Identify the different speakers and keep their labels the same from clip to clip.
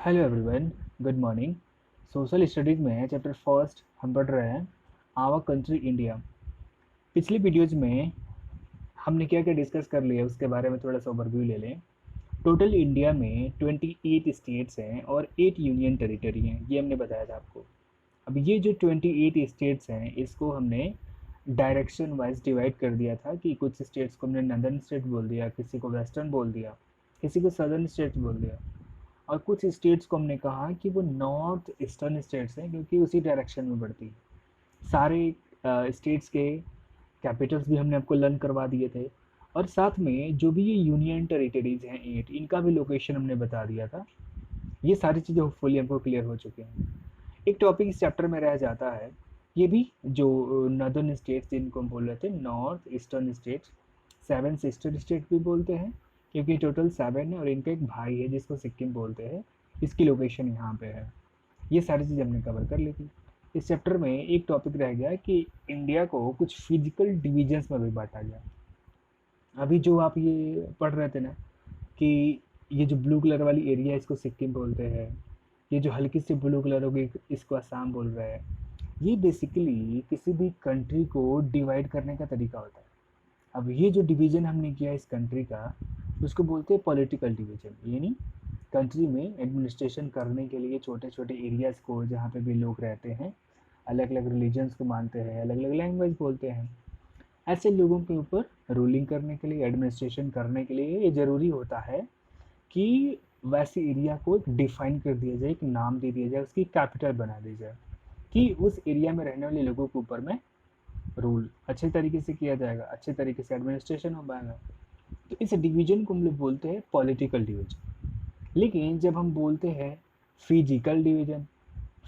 Speaker 1: Hello everyone, good morning. Social studies में chapter first हम पढ़ रहे हैं आवर कंट्री इंडिया। पिछली वीडियोज़ में हमने क्या क्या डिस्कस कर लिया उसके बारे में थोड़ा सा ओवरव्यू ले लें। टोटल इंडिया में 28 स्टेट्स हैं और 8 यूनियन टेरिटरी हैं, ये हमने बताया था आपको। अब ये जो 28 स्टेट्स हैं इसको हमने डायरेक्शन वाइज डिवाइड कर दिया था कि कुछ स्टेट्स को हमने नॉर्दर्न स्टेट बोल दिया, किसी को वेस्टर्न बोल दिया, किसी को सदर्न स्टेट्स बोल दिया, और कुछ स्टेट्स को हमने कहा कि वो नॉर्थ ईस्टर्न स्टेट्स हैं क्योंकि उसी डायरेक्शन में बढ़ती है। सारे स्टेट्स के कैपिटल्स भी हमने आपको लर्न करवा दिए थे, और साथ में जो भी ये यूनियन टेरिटरीज हैं 8, इनका भी लोकेशन हमने बता दिया था। ये सारी चीज़ें होपफुली हमको क्लियर हो चुकी हैं। एक टॉपिक इस चैप्टर में रह जाता है, ये भी जो नॉर्दर्न स्टेट्स जिनको हम बोल रहे थे north eastern states, 7 sister state भी बोलते हैं क्योंकि टोटल 7 है और इनका एक भाई है जिसको सिक्किम बोलते हैं, इसकी लोकेशन यहाँ पे है। ये सारी चीज़ हमने कवर कर ली थी। इस चैप्टर में एक टॉपिक रह गया कि इंडिया को कुछ फिजिकल डिविजन्स में भी बांटा गया। अभी जो आप ये पढ़ रहे थे ना कि ये जो ब्लू कलर वाली एरिया है इसको सिक्किम बोलते हैं, ये जो हल्की सी ब्लू कलर होगी इसको असम बोल रहे हैं। ये बेसिकली किसी भी कंट्री को डिवाइड करने का तरीका होता है। अब ये जो डिवीज़न हमने किया इस कंट्री का, उसको बोलते हैं पॉलिटिकल डिवीज़न। यानी कंट्री में एडमिनिस्ट्रेशन करने के लिए छोटे छोटे एरियाज़ को, जहाँ पे भी लोग रहते हैं, अलग अलग रिलीजन्स को मानते हैं, अलग अलग लैंग्वेज बोलते हैं, ऐसे लोगों के ऊपर रूलिंग करने के लिए, एडमिनिस्ट्रेशन करने के लिए ये ज़रूरी होता है कि वैसे एरिया को एक डिफाइन कर दिया जाए, एक नाम दे दिया जाए, उसकी कैपिटल बना दी जाए कि उस एरिया में रहने वाले लोगों के ऊपर में रूल अच्छे तरीके से किया जाएगा, अच्छे तरीके से एडमिनिस्ट्रेशन हो पाएगा। तो इस डिवीजन को हम लोग बोलते हैं पॉलिटिकल डिवीजन। लेकिन जब हम बोलते हैं फिजिकल डिवीजन,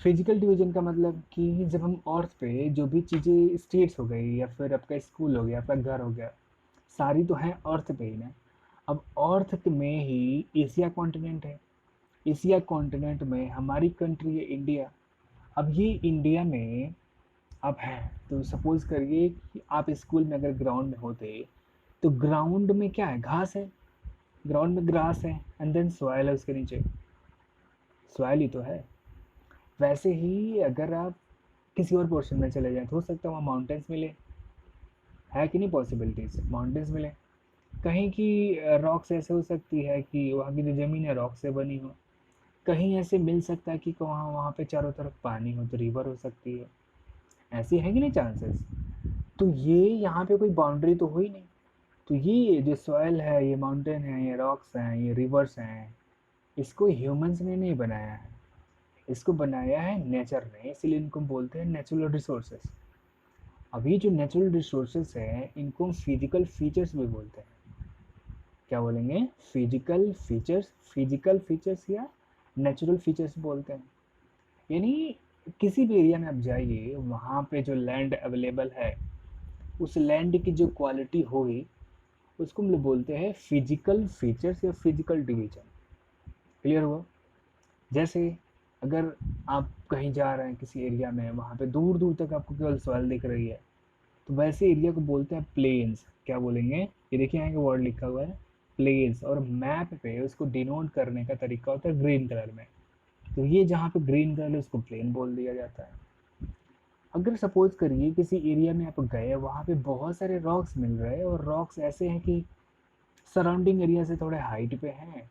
Speaker 1: फिजिकल डिवीजन का मतलब कि जब हम अर्थ पे जो भी चीज़ें, स्टेट्स हो गई या फिर आपका स्कूल हो गया, आपका घर हो गया, सारी तो हैं अर्थ पे ही ना। अब अर्थ में ही एशिया कॉन्टिनेंट है, एशिया कॉन्टिनेंट में हमारी कंट्री है इंडिया। अब ये इंडिया में आप हैं तो सपोज करिए कि आप स्कूल में अगर ग्राउंड में होते, तो ग्राउंड में क्या है, घास है, ग्राउंड में ग्रास है एंड देन सॉइल है, उसके नीचे सॉइल ही तो है। वैसे ही अगर आप किसी और पोर्शन में चले जाएं तो हो सकता है वहाँ माउंटेन्स मिले, है कि नहीं पॉसिबिलिटीज़, माउंटेन्स मिले। कहीं की रॉक्स ऐसे हो सकती है कि वहाँ की जो ज़मीन है रॉक से बनी हो। कहीं ऐसे मिल सकता है कि वहाँ वहाँ पे चारों तरफ पानी हो तो रिवर हो सकती है। ऐसी है कि नहीं चांसेस। तो ये यहाँ पे कोई बाउंड्री तो हुई नहीं। तो ये जो सॉइल है, ये माउंटेन है, ये रॉक्स हैं, ये रिवर्स हैं, इसको ह्यूमंस ने नहीं बनाया है, इसको बनाया है नेचर ने, इसीलिए इनको बोलते हैं नेचुरल रिसोर्सेस। अब ये जो नेचुरल रिसोर्सेस हैं इनको हम फिजिकल फीचर्स भी बोलते हैं। क्या बोलेंगे, फिजिकल फीचर्स, फिजिकल फीचर्स या नेचुरल फीचर्स बोलते हैं। यानी किसी भी एरिया में आप जाइए, वहाँ पे जो लैंड अवेलेबल है, उस लैंड की जो क्वालिटी होगी उसको हम लोग बोलते हैं फिजिकल फीचर्स या फिजिकल डिवीजन। क्लियर हुआ। जैसे अगर आप कहीं जा रहे हैं किसी एरिया में, वहाँ पे दूर दूर तक आपको केवल सॉइल दिख रही है, तो वैसे एरिया को बोलते हैं प्लेन्स। क्या बोलेंगे, ये देखिए यहाँ का वर्ड लिखा हुआ है प्लेन्स, और मैप पे उसको डिनोट करने का तरीका होता है ग्रीन कलर में। तो ये जहाँ पे ग्रीन कलर है उसको प्लेन बोल दिया जाता है। अगर सपोज करिए किसी एरिया में आप गए, वहाँ पे बहुत सारे रॉक्स मिल रहे हैं, और रॉक्स ऐसे हैं कि सराउंडिंग एरिया से थोड़े हाइट पे हैं,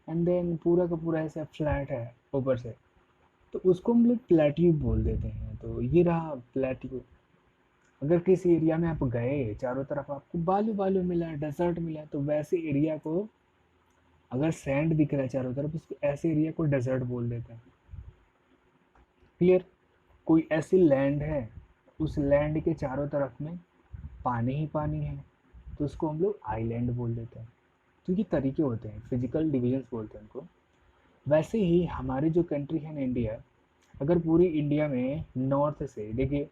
Speaker 1: एंड देन पूरा का पूरा ऐसा फ्लैट है ऊपर से, तो उसको हम लोग प्लेट्यू बोल देते हैं। तो ये रहा प्लेट्यू। अगर किसी एरिया में आप गए, चारों तरफ आपको बालू बालू मिला, डेजर्ट मिला, तो वैसे एरिया को, अगर सैंड दिख रहा है चारों तरफ, उसको ऐसे एरिया को डेजर्ट बोल देते हैं। क्लियर। कोई ऐसी लैंड है, उस लैंड के चारों तरफ में पानी ही पानी है, तो उसको हम लोग आइलैंड बोल देते हैं। तो ये तरीके होते हैं, फिजिकल डिविजन्स बोलते हैं उनको। वैसे ही हमारी जो कंट्री है ना इंडिया, अगर पूरी इंडिया में नॉर्थ से देखिए,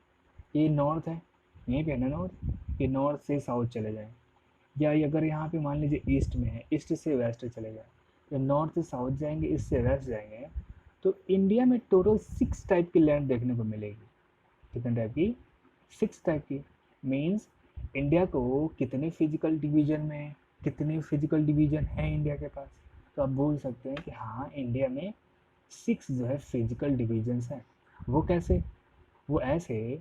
Speaker 1: ये नॉर्थ है, यहीं पे है ना नॉर्थ, ये नॉर्थ से साउथ चले जाएँ, या ये अगर यहाँ पे मान लीजिए ईस्ट में है, ईस्ट से वेस्ट चले जाएँ, या नॉर्थ से साउथ जाएंगे, ईस्ट से वेस्ट जाएंगे, तो इंडिया में टोटल 6 टाइप की लैंड देखने को मिलेगी। कितने टाइप की, 6 टाइप की। मीन्स इंडिया को कितने फिजिकल डिवीजन में, कितने फिजिकल डिवीजन हैं इंडिया के पास, तो आप बोल सकते हैं कि हाँ इंडिया में 6 जो है फिजिकल डिविजन्स हैं। वो कैसे? वो ऐसे,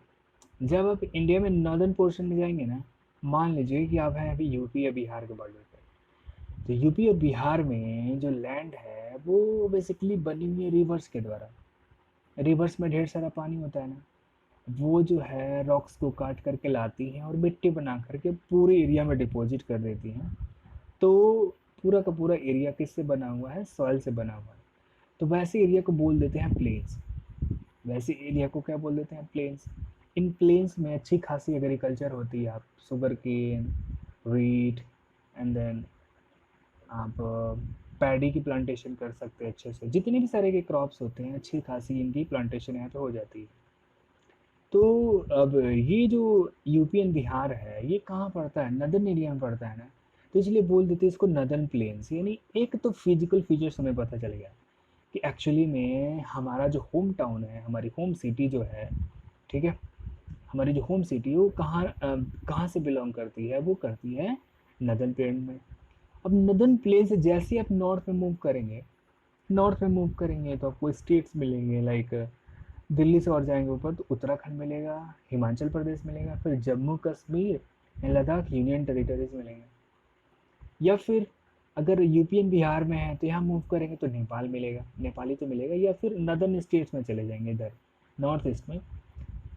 Speaker 1: जब आप इंडिया में नॉर्दर्न पोर्शन में जाएंगे ना, मान लीजिए कि आप हैं अभी यूपी या बिहार के बॉर्डर पे, तो यूपी और बिहार में जो लैंड है वो बेसिकली बनी हुई है रिवर्स के द्वारा। रिवर्स में ढेर सारा पानी होता है ना, वो जो है रॉक्स को काट करके लाती हैं और मिट्टी बना करके पूरे एरिया में डिपॉजिट कर देती हैं। तो पूरा का पूरा एरिया किससे बना हुआ है? सॉइल से बना हुआ है। तो वैसे एरिया को बोल देते हैं प्लेन्स। वैसे एरिया को क्या बोल देते हैं? प्लेन्स। इन प्लेन्स में अच्छी खासी एग्रीकल्चर होती है। आप sugar cane, wheat, and then आप पैडी की प्लांटेशन कर सकते हैं अच्छे से। जितने भी सारे के क्रॉप्स होते हैं अच्छी खासी इनकी प्लांटेशन यहाँ पे हो जाती है। तो अब ये जो यूपी एंड बिहार है ये कहाँ पड़ता है? नदर्न एरिया में पड़ता है ना, तो इसलिए बोल देते हैं इसको नदर्न प्लेन्स। यानी एक तो फिजिकल फीचर्स हमें पता चल गया कि एक्चुअली में हमारा जो होम टाउन है, हमारी होम सिटी जो है, ठीक है, हमारी जो होम सिटी है वो कहाँ से बिलोंग करती है? वो करती है नदर्न प्लेन में। अब नदर्न प्लेन से जैसे आप नॉर्थ में मूव करेंगे, नॉर्थ में मूव करेंगे तो आपको स्टेट्स मिलेंगे। लाइक दिल्ली से और जाएंगे ऊपर तो उत्तराखंड मिलेगा, हिमाचल प्रदेश मिलेगा, फिर Jammu Kashmir and Ladakh union territories मिलेंगे। या फिर अगर यूपी एंड बिहार में है तो यहाँ मूव करेंगे तो नेपाल मिलेगा, नेपाली तो मिलेगा। या फिर नदर्न स्टेट्स में चले जाएंगे इधर नॉर्थ ईस्ट में,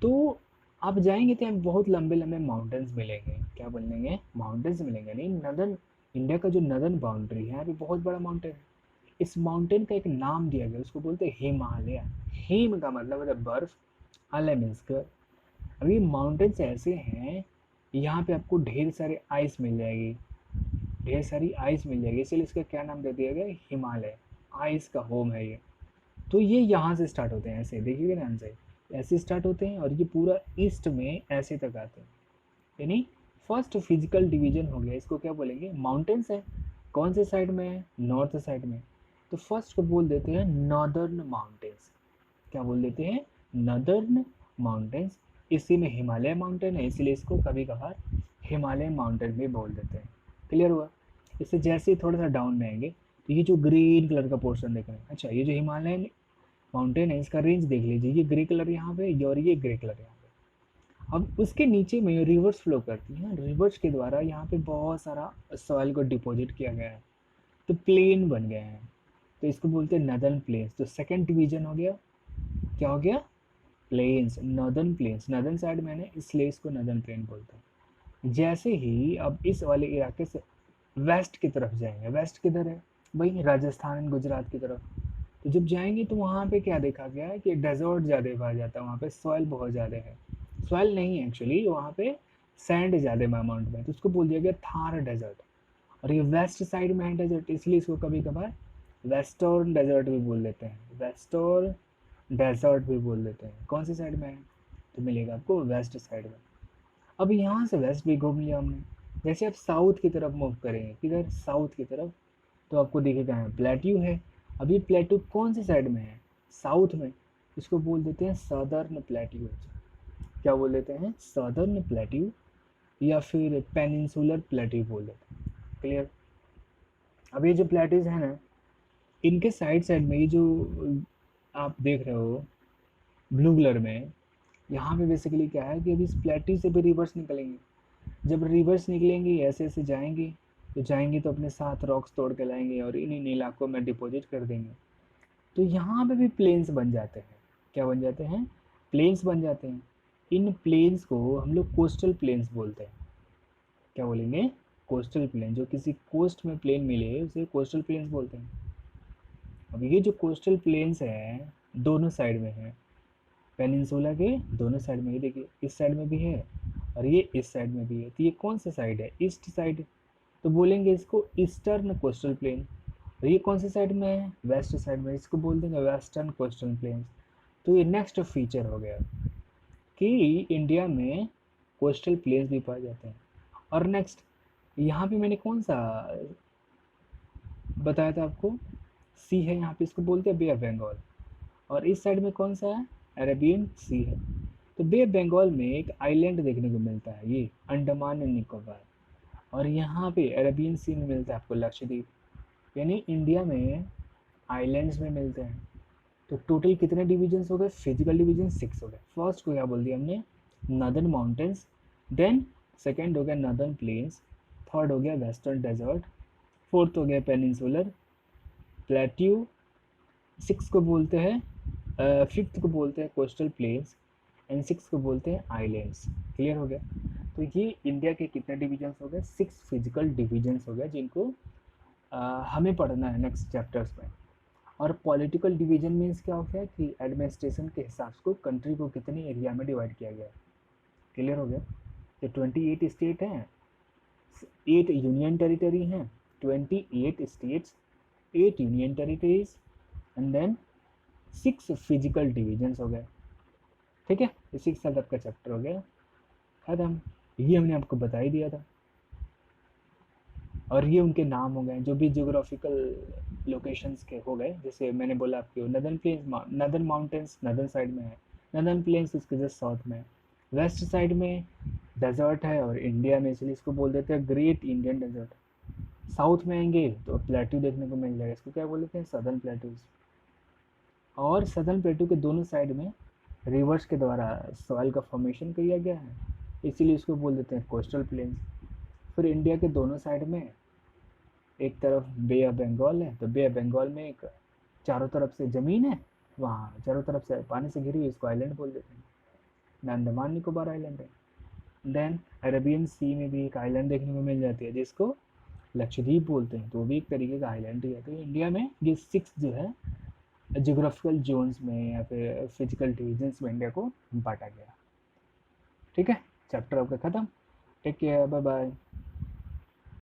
Speaker 1: तो आप जाएंगे तो यहाँ बहुत लंबे लंबे माउंटेन्स मिलेंगे। क्या बोलेंगे? माउंटेन्स मिलेंगे। नहीं, नदर्न इंडिया का जो नदर्न बाउंड्री है यहाँ पे बहुत बड़ा माउंटेन है। इस माउंटेन का एक नाम दिया गया, उसको बोलते हैं हिमालय। हिम का मतलब है बर्फ, आलय मीन्स घर। अब ये माउंटेन्स ऐसे हैं, यहाँ पे आपको ढेर सारे आइस मिल जाएगी, ढेर सारी आइस मिल जाएगी, इसलिए इसका क्या नाम दे दिया गया? हिमालय। आइस का होम है ये। तो ये यहाँ से स्टार्ट होते हैं, ऐसे देखिएगा ध्यान से, ऐसे स्टार्ट होते हैं और ये पूरा ईस्ट में ऐसे तक आते हैं। यानी फर्स्ट फिजिकल डिवीजन हो गया, इसको क्या बोलेंगे? माउंटेन्स है। कौन से साइड में है? नॉर्थ साइड में। तो फर्स्ट को बोल देते हैं नॉर्दर्न माउंटेन्स। क्या बोल देते हैं? Northern mountains. इसी में हिमालय माउंटेन है, इसलिए इसको कभी कभार हिमालय माउंटेन भी बोल देते हैं। क्लियर हुआ? इससे जैसे ही थोड़ा सा डाउन में आएंगे तो ये जो ग्रीन कलर का पोर्शन देख रहे हैं, अच्छा ये जो हिमालयन माउंटेन है इसका रेंज देख लीजिए, ये ग्रे कलर यहाँ पे और ये ग्रे कलर यहाँ पे। अब उसके नीचे में रिवर्स फ्लो करती है, रिवर्स के द्वारा यहाँ पे बहुत सारा सॉइल को डिपॉजिट किया गया है, तो प्लेन बन गए हैं। तो इसको बोलते हैं नदर्न प्लेन्स। तो सेकंड डिवीजन हो गया, क्या हो गया? Plains, northern plains. Northern side में है इसलिए इसको नदर्न प्लेन बोलते हैं। जैसे ही अब इस वाले इलाके से वेस्ट की तरफ जाएंगे, वेस्ट किधर है भाई? राजस्थान, गुजरात की तरफ। तो जब जाएंगे तो वहाँ पे क्या देखा गया है कि डेजर्ट ज़्यादा पाया जाता है, वहाँ पे सॉइल बहुत ज़्यादा है। सॉइल नहीं है एक्चुअली, वहाँ पे सैंड ज़्यादा अमाउंट में, तो उसको बोल दिया गया थार डेजर्ट। और ये वेस्ट साइड में है डेजर्ट, इसलिए इसको कभी कभार वेस्टर्न डेजर्ट भी बोल देते हैं, वेस्टर्न डेजर्ट भी बोल देते हैं। कौन सी साइड में है? तो मिलेगा आपको वेस्ट साइड में। अब यहाँ से वेस्ट भी घूम लिया हमने। जैसे आप साउथ की तरफ मूव करेंगे, किधर? साउथ की तरफ, तो आपको दिखेगा है प्लेट्यू है। अब ये प्लेट्यू कौन सी साइड में है? साउथ में। इसको बोल देते हैं सदर्न प्लेट्यू। क्या बोल देते हैं? सदर्न प्लेट्यू या फिर पेनिनसुलर प्लेट्यू बोल देते हैं। क्लियर? अब ये जो प्लेट्यूज है ना, इनके साइड साइड में ये जो आप देख रहे हो ब्लू कलर में, यहाँ पे बेसिकली क्या है कि अभी इस प्लेट्यू से भी रिवर्स निकलेंगे। जब रिवर्स निकलेंगे ऐसे ऐसे जाएंगे, तो जाएंगे तो अपने साथ रॉक्स तोड़ के लाएंगे और इन इन इलाकों में डिपॉजिट कर देंगे। तो यहाँ पे भी प्लेन्स बन जाते हैं। क्या बन जाते हैं? प्लेन्स बन जाते हैं। इन प्लेन्स को हम लोग कोस्टल प्लेन्स बोलते हैं। क्या बोलेंगे? Coastal plain. जो किसी कोस्ट में प्लेन मिले उसे कोस्टल प्लेन्स बोलते हैं। अब ये जो कोस्टल प्लेन्स हैं दोनों साइड में है, पेनिनसुला के दोनों साइड में, ये देखिए इस साइड में भी है और ये इस साइड में भी है। तो ये कौन सा साइड है? East side. तो बोलेंगे इसको ईस्टर्न कोस्टल प्लेन। और ये कौन सी साइड में है? वेस्ट साइड में, इसको बोल देंगे वेस्टर्न कोस्टल प्लेन। तो ये नेक्स्ट फीचर हो गया कि इंडिया में कोस्टल प्लेन्स भी पाए जाते हैं। और नेक्स्ट यहाँ पे मैंने कौन सा बताया था आपको? सी है यहाँ पे, इसको बोलते हैं बे ऑफ बंगाल। और इस साइड में कौन सा है? अरेबियन सी है। तो बे ऑफ बंगाल में एक आइलैंड देखने को मिलता है, ये अंडमान एंड निकोबार। और यहाँ पे अरेबियन सी में मिलता है आपको लक्षद्वीप। यानी इंडिया में आइलैंड्स में मिलते हैं। तो टोटल कितने डिविजन्स हो गए? फिजिकल डिवीजन 6 हो गए। फर्स्ट को क्या बोल दिया हमने? नॉर्दर्न माउंटेन्स, देन सेकेंड हो गया नॉर्दर्न प्लेन्स, थर्ड हो गया वेस्टर्न डेजर्ट, फोर्थ हो गया पेनिनसुलर प्लेट्यू, सिक्स को बोलते हैं फिफ्थ को बोलते हैं कोस्टल प्लेन्स, एंड सिक्स को बोलते हैं आइलैंड्स। क्लियर हो गया? तो ये इंडिया के कितने डिविजन्स हो गए? 6 फिजिकल डिविजन्स हो गए, जिनको हमें पढ़ना है नेक्स्ट चैप्टर्स में। और पॉलिटिकल डिवीजन मीन्स क्या हो गया कि एडमिनिस्ट्रेशन के हिसाब से कंट्री को कितने एरिया में डिवाइड किया गया है। क्लियर हो गया? तो 28 स्टेट हैं, 8 यूनियन टेरिटरी हैं, 28 states, 8 union territories, and then 6 physical divisions हो गए। ठीक है, ये 6 साल का चैप्टर हो गया खत्म। ये हमने आपको बता ही दिया था। और ये उनके नाम हो गए जो भी जियोग्राफिकल लोकेशंस के हो गए। जैसे मैंने बोला आपको northern plains, northern mountains northern side में है, नदर्न प्लेन्स उसके जस्ट साउथ में है, वेस्ट साइड में डेजर्ट है और इंडिया में, इसलिए इसको बोल देते हैं ग्रेट इंडियन डेजर्ट। साउथ में आएंगे तो प्लेट्यू देखने को मिल जाएगा, इसको क्या बोल देते हैं? Southern plateaus. और सदर्न प्लेट्यू के दोनों साइड में रिवर्स के द्वारा सॉइल का फॉर्मेशन किया गया है, इसीलिए इसको बोल देते हैं कोस्टल प्लेन्स। फिर इंडिया के दोनों साइड में एक तरफ बे ऑफ बंगाल है, तो बे ऑफ बंगाल में एक चारों तरफ से ज़मीन है, वहाँ चारों तरफ से पानी से घिरी हुई, इसको आइलैंड बोल देते हैं। अंडमान निकोबार आइलैंड है। देन अरेबियन सी में भी एक आइलैंड देखने को मिल जाती है जिसको लक्षद्वीप बोलते हैं, तो वो भी एक तरीके का आइलैंड ही है। तो इंडिया में ये 6 जो है जियोग्राफिकल जोन्स में या फिर फिजिकल डिविजन्स में इंडिया को बांटा गया। ठीक है, चैप्टर आपका ख़त्म। Take care, bye bye.